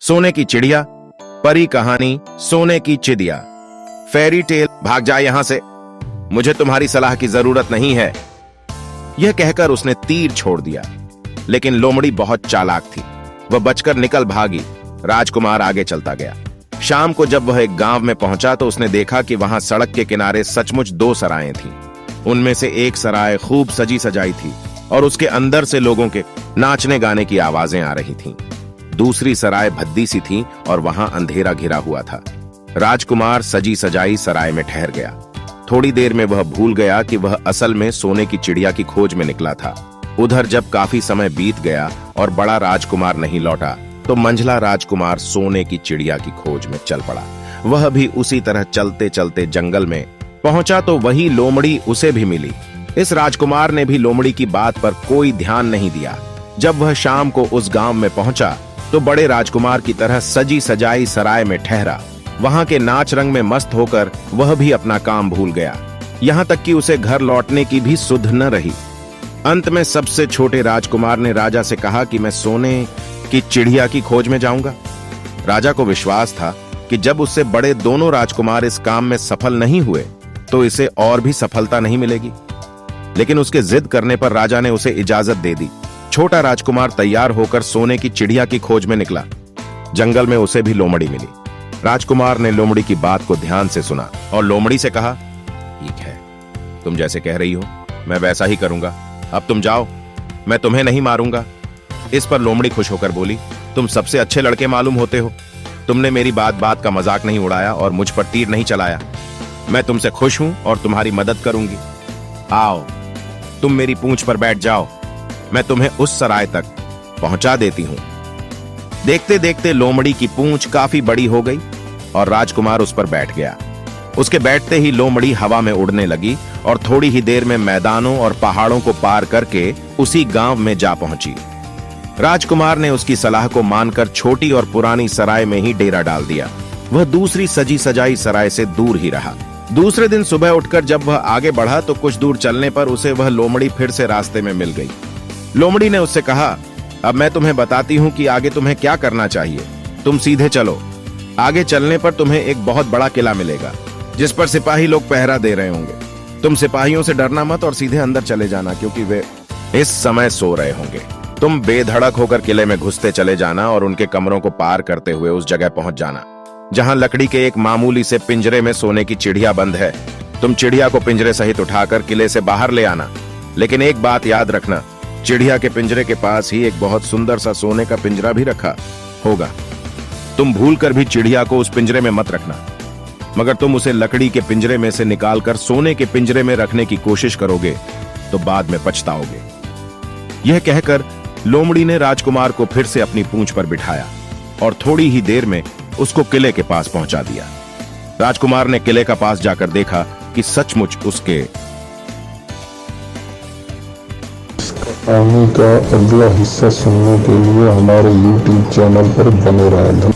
सोने की चिड़िया, परी कहानी सोने की चिड़िया। Fairy tale. भाग जा यहां से, मुझे तुम्हारी सलाह की जरूरत नहीं है। यह कहकर उसने तीर छोड़ दिया, लेकिन लोमड़ी बहुत चालाक थी। वह बचकर निकल भागी। राजकुमार आगे चलता गया। शाम को जब वह एक गांव में पहुंचा तो उसने देखा कि वहां सड़क के किनारे सचमुच दो सराएं थीं। उनमें से एक सराय खूब सजी सजाई थी और उसके अंदर से लोगों के नाचने गाने की आवाजें आ रही थीं। दूसरी सराय भद्दी सी थी और वहां अंधेरा घिरा हुआ था। राजकुमार सजी सजाई सराय में ठहर गया। थोड़ी देर में वह भूल गया कि वह असल में सोने की चिड़िया की खोज में निकला था। उधर जब काफी समय बीत गया और बड़ा राजकुमार नहीं लौटा तो मंझला राजकुमार सोने की चिड़िया की खोज में चल पड़ा। वह भी उसी तरह चलते चलते जंगल में पहुंचा तो वही लोमड़ी उसे भी मिली। इस राजकुमार ने भी लोमड़ी की बात पर कोई ध्यान नहीं दिया। जब वह शाम को उस गांव में पहुंचा तो बड़े राजकुमार की तरह सजी सजाई सराय में ठहरा। वहां के नाच रंग में मस्त होकर वह भी अपना काम भूल गया। यहां तक कि उसे घर लौटने की भी सुध न रही। अंत में सबसे छोटे राजकुमार ने राजा से कहा कि मैं सोने की चिड़िया की खोज में जाऊंगा। राजा को विश्वास था कि जब उससे बड़े दोनों राजकुमार इस काम में सफल नहीं हुए तो इसे और भी सफलता नहीं मिलेगी। लेकिन उसके जिद करने पर राजा ने उसे इजाजत दे दी। छोटा राजकुमार तैयार होकर सोने की चिड़िया की खोज में निकला। जंगल में उसे भी लोमड़ी मिली। राजकुमार ने लोमड़ी की बात को ध्यान से सुना और लोमड़ी से कहा, ठीक है, तुम जैसे कह रही हो मैं वैसा ही करूंगा। अब तुम जाओ, मैं तुम्हें नहीं मारूंगा। इस पर लोमड़ी खुश होकर बोली, तुम सबसे अच्छे लड़के मालूम होते हो। तुमने मेरी बात का मजाक नहीं उड़ाया और मुझ पर तीर नहीं चलाया। मैं तुमसे खुश हूं और तुम्हारी मदद करूंगी। आओ, तुम मेरी पूंछ पर बैठ जाओ, मैं तुम्हें उस सराय तक पहुंचा देती हूं। देखते देखते लोमड़ी की पूंछ काफी बड़ी हो गई और राजकुमार उस पर बैठ गया। उसके बैठते ही लोमड़ी हवा में उड़ने लगी और थोड़ी ही देर में मैदानों और पहाड़ों को पार करके उसी गांव में जा पहुंची। राजकुमार ने उसकी सलाह को मानकर छोटी और पुरानी सराय में ही डेरा डाल दिया। वह दूसरी सजी सजाई सराय से दूर ही रहा। दूसरे दिन सुबह उठकर जब वह आगे बढ़ा तो कुछ दूर चलने पर उसे वह लोमड़ी फिर से रास्ते में मिल गई। लोमड़ी ने उससे कहा, अब मैं तुम्हें बताती हूं कि आगे तुम्हें क्या करना चाहिए। तुम सीधे चलो। आगे चलने पर तुम्हें एक बहुत बड़ा किला मिलेगा जिस पर सिपाही लोग पहरा दे रहे होंगे। तुम सिपाहियों से डरना मत और सीधे अंदर चले जाना, क्योंकि वे इस समय सो रहे होंगे। तुम बेधड़क होकर किले में घुसते चले जाना और उनके कमरों को पार करते हुए उस जगह पहुंच जाना जहां लकड़ी के एक मामूली से पिंजरे में सोने की चिड़िया बंद है। तुम चिड़िया को पिंजरे सहित उठाकर किले से बाहर ले आना। लेकिन एक बात याद रखना, चिड़िया के पिंजरे के पास ही एक बहुत सुंदर सा सोने का पिंजरा भी रखा होगा। तुम भूलकर भी चिड़िया को उस पिंजरे में मत रखना, मगर तुम उसे लकड़ी के पिंजरे में से निकालकर सोने के पिंजरे में रखने की कोशिश करोगे तो बाद में पछताओगे। यह कहकर लोमड़ी ने राजकुमार को फिर से अपनी पूंछ पर बिठाया और थोड़ी ही देर में उसको किले के पास पहुंचा दिया। राजकुमार ने किले का पास जाकर देखा कि सचमुच उसके कहानी का अगला हिस्सा सुनने के लिए हमारे YouTube चैनल पर बने रहें।